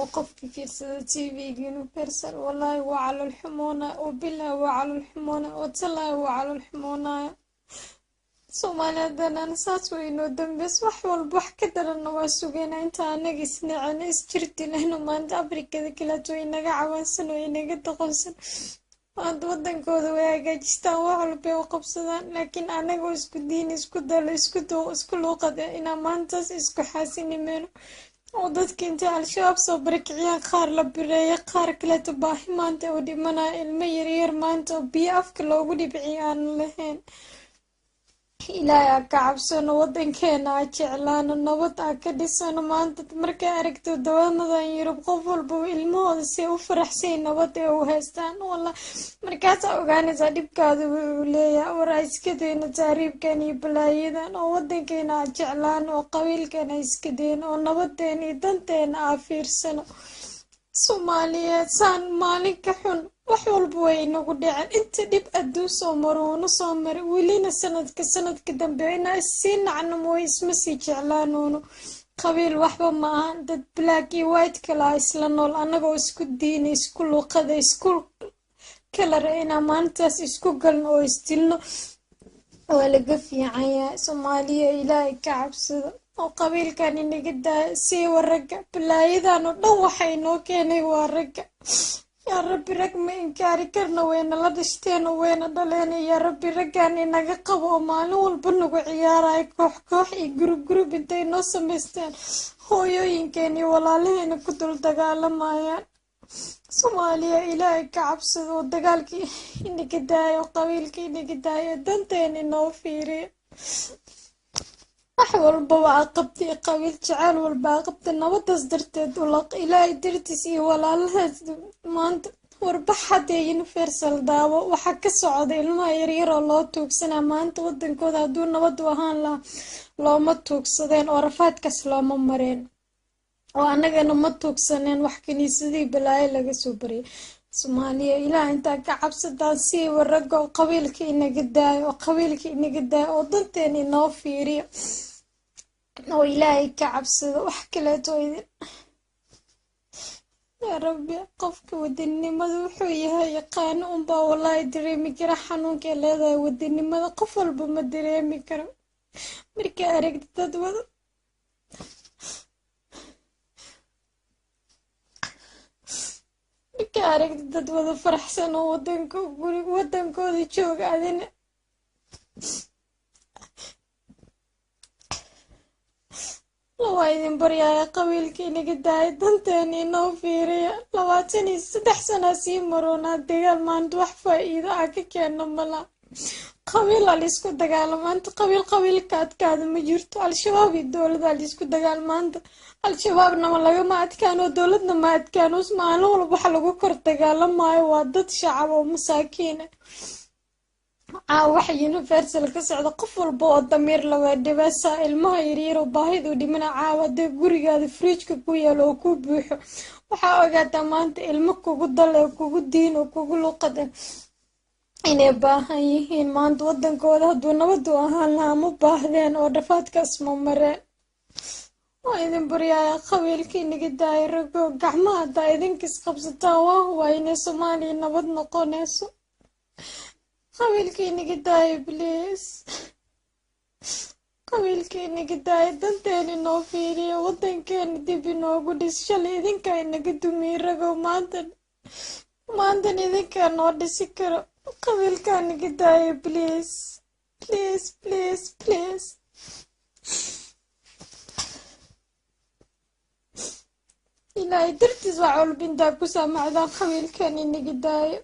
وقفك في تيفي يونيفرسال والله وعلى الحمونة وبالله وعلى الحمونة وتلا وعلى الحمونة سومالي دانا ساس وينو دنبس wax walba wax ka daran waa sugeena inta anaga isnacana isjirti lehna maanta afrikada kala to inaga cawansan oo inaga taqoonsan maanta wadankooda way hagaajistaan wax walba oo qabsadaan laakiin anaga isku diin isku dal isku luuqada ina maantaas isku xaasinimeen oo dadka inta al-shabaab soo barakiciyaan qaar la bireeyo qaar kale baahi maanta oo dhimana ilmo yaryar maanta oo biyo afka loogu dhibciyo aan lahayn ilaahay ka cabsano wadankeena jeclaano nabad ka dhisano maanta markay aragto dawladahan Yurub qof walba ilmahooda si u faraxsan nabad ay u haystaan wallahi markaas ogaanaysa dhibkaada uu leeyahay war iska deena taariibkan iyo balaayadan oo wadankeena jeclaan oo qabiilkeena iska deen oo nabadeena iyo danteena fiirsano Soomaaliya san maalin ka xun wax walba way nagu dhaceen inta dib adduun soo maroona soo maray welina sanadka dambe inay si nacno mooy isma si jeclaanoono qabiil waxba ma aha dad black iyo white kala isla nool anagoo isku diin isku luqada isku kala reeyna maantaas isku galno oo istilno oo laga fiican yahay Soomaaliya ilaahay ka cabsado oo qabiilkan inaga daa si waraga balaayadan oo dhan waxay noo keenay waa raga يا ربي رق ما إنكاري كرنا وين لا دشتين وين دلنا يا ربي رجعني نجقب ومالو والبنو عيارة كوح جروب انتي نص مستان هو يمكنني ولا لين كتر دجال معايا Soomaaliya ilaahay ka cabsado oo dagaalkii inaga daayo qabiilkii inaga daayo danteena noo fiiriyo wax walba waa qabtay qabiil jacayl walba qabtay nabadaas darteed ulaq ilaahay dartiis iyo walaalahaas maanta warbaxada universal daawo waxa ka socda ilmaha yaryar oo loo tuugsana maanta wadankooda haduu nabad u ahaan la looma tuugsadeen oo rafaadkaas looma mareen oo anagana ma tuugsaneen wax kaniisadii balaayo laga soo bariyay Soomaaliya ilaahay inta ka cabsadaan si warago qabiilkii inaga daayo oo danteena noo fiiriyo oo ilaahay ka cabsado wax kale tooyid يا ربي قفك ودنimada wuxuu yahay yaqaan ba wallahi dareemi kara xanuunka leedahay wadnimada qof walba ma dareemi karo marka aragtid dad wada faraxsan oo wadankooda jooga adina lawaydin baryaaya qabiilkii inaga daay danteena noo fiiriya 23 sano sii maroona dagaal maanta wax faa'iido ka keeno mala qabiil la isku dagaalamaanta qabiilka adkaada ma jirto al-shabaab iyo dawladda la isku dagaalamaanta al-shabaabna ma laga ma adkaano dawladna ma adkaano maalin walba waxa lagu kor dagaalamayo waa dad shacab oo masaakiin wax universal ka socdo qof walba oo damiir la wadabasa ilmaha yaryar oo baahid u dhimana caawada gurigaada fridge-ka ku yaalo oo ku buuxo waxa ogaata maanta ilmo kugu dal ee kugu diin oo kugu luqada inay baahan yihiin maanta wadankooda haduu nabad u ahaan lahaa ma baahdeen oo dhafaadkaas ma mareen waa idin baryaaya qabiilkii inaga daayay rago gacmaha daa idinkiis qabsataan waa inay Soomaaliya nabad noqonayso qabiilkii inaga daayay please qabiilkii inaga daayay danteena noo fiiriyo wadankeena dib inoogu dhis shalay idinka inaga dumiye rago maanta idinka noo dhisi karo qabiilka inaga daayay please ilaahay dartiis waa walba intaa ku saamacdaan qabiilkan inaga daayay